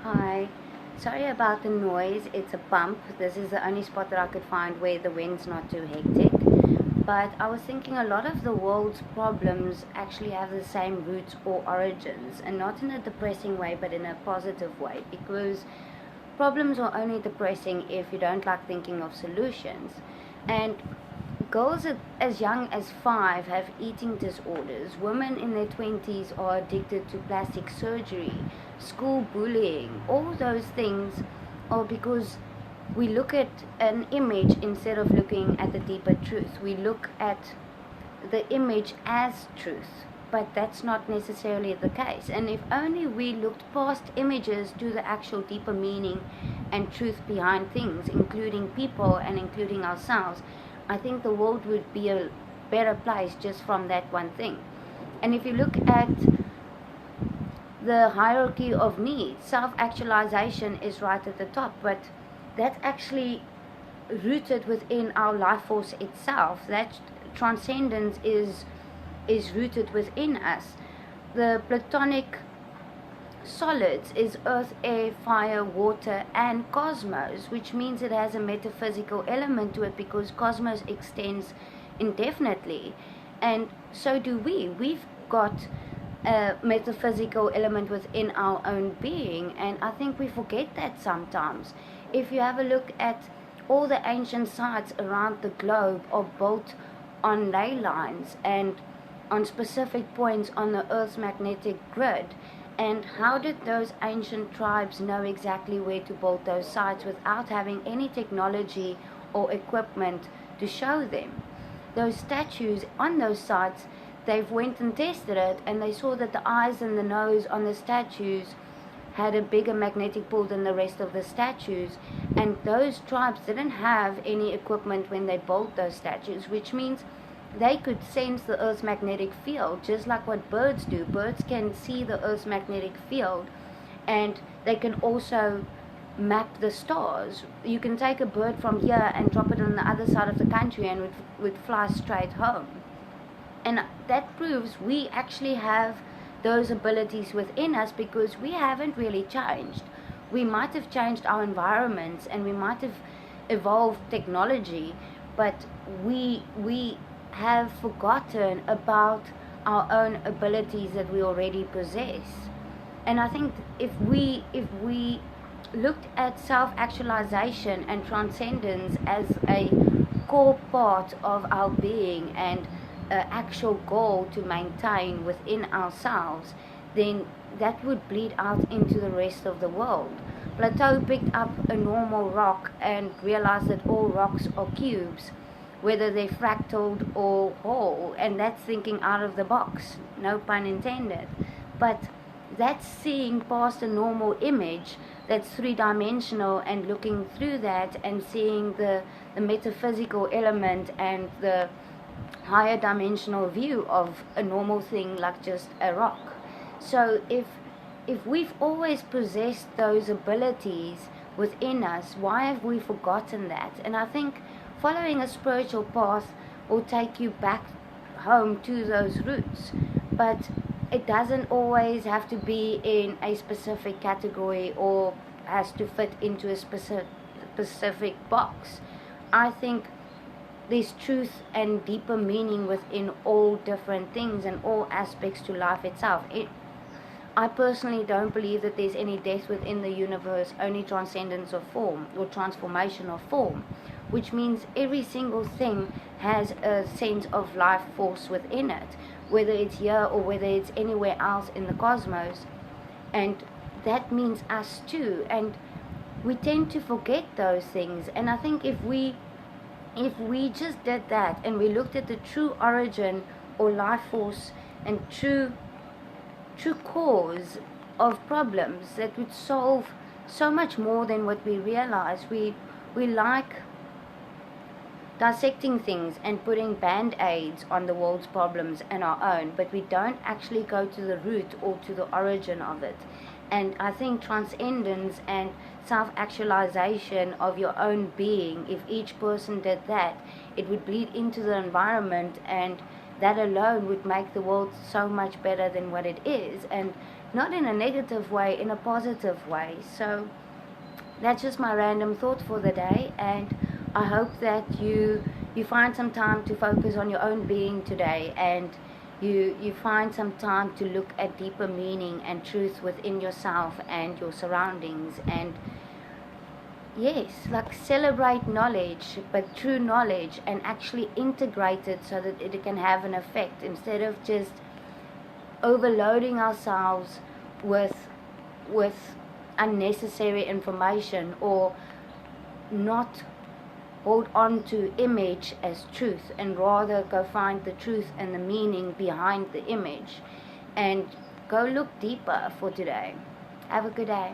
Hi. Sorry about the noise. It's a bump. This is the only spot that I could find where the wind's not too hectic. But I was thinking a lot of the world's problems actually have the same roots or origins, and not in a depressing way, but in a positive way, because problems are only depressing if you don't like thinking of solutions. And girls as young as 5 have eating disorders. Women in their 20s are addicted to plastic surgery, school bullying. All those things are because we look at an image instead of looking at the deeper truth. We look at the image as truth, but that's not necessarily the case. And if only we looked past images to the actual deeper meaning and truth behind things, including people and including ourselves, I think the world would be a better place just from that one thing. And if you look at the hierarchy of needs, self actualization is right at the top, but that's actually rooted within our life force itself. That transcendence is rooted within us. The Platonic solids is earth, air, fire, water, and cosmos, which means it has a metaphysical element to it because cosmos extends indefinitely, and so do we. We've got a metaphysical element within our own being, and I think we forget that sometimes. If you have a look at all the ancient sites around the globe are built on ley lines and on specific points on the Earth's magnetic grid. And how did those ancient tribes know exactly where to build those sites without having any technology or equipment to show them? Those statues on those sites, they've went and tested it, and they saw that the eyes and the nose on the statues had a bigger magnetic pull than the rest of the statues, and those tribes didn't have any equipment when they built those statues, which means they could sense the Earth's magnetic field just like what birds do. Birds can see the Earth's magnetic field, and they can also map the stars. You can take a bird from here and drop it on the other side of the country and would fly straight home. And that proves we actually have those abilities within us because we haven't really changed. We might have changed our environments and we might have evolved technology, but we have forgotten about our own abilities that we already possess. And I think if we looked at self-actualization and transcendence as a core part of our being and an actual goal to maintain within ourselves, then that would bleed out into the rest of the world. Plato picked up a normal rock and realized that all rocks are cubes, whether they're fractaled or whole, and that's thinking out of the box, no pun intended. But that's seeing past a normal image that's three-dimensional and looking through that and seeing the metaphysical element and the higher dimensional view of a normal thing like just a rock. So if we've always possessed those abilities within us, why have we forgotten that? And I think following a spiritual path will take you back home to those roots, but it doesn't always have to be in a specific category or has to fit into a specific box. I think there's truth and deeper meaning within all different things and all aspects to life itself. I personally don't believe that there's any death within the universe, only transcendence of form or transformation of form, which means every single thing has a sense of life force within it, whether it's here or whether it's anywhere else in the cosmos. And that means us too. And we tend to forget those things. And I think if we just did that and we looked at the true origin or life force and true cause of problems, that would solve so much more than what we realize. We like dissecting things and putting band-aids on the world's problems and our own, but we don't actually go to the root or to the origin of it. And I think transcendence and self-actualization of your own being, if each person did that, it would bleed into the environment, and that alone would make the world so much better than what it is. And not in a negative way, in a positive way. So that's just my random thought for the day, and I hope that you find some time to focus on your own being today, and you find some time to look at deeper meaning and truth within yourself and your surroundings, and yes, like celebrate knowledge, but true knowledge, and actually integrate it so that it can have an effect, instead of just overloading ourselves with unnecessary information, or not hold on to image as truth, and rather go find the truth and the meaning behind the image, and go look deeper for today. Have a good day.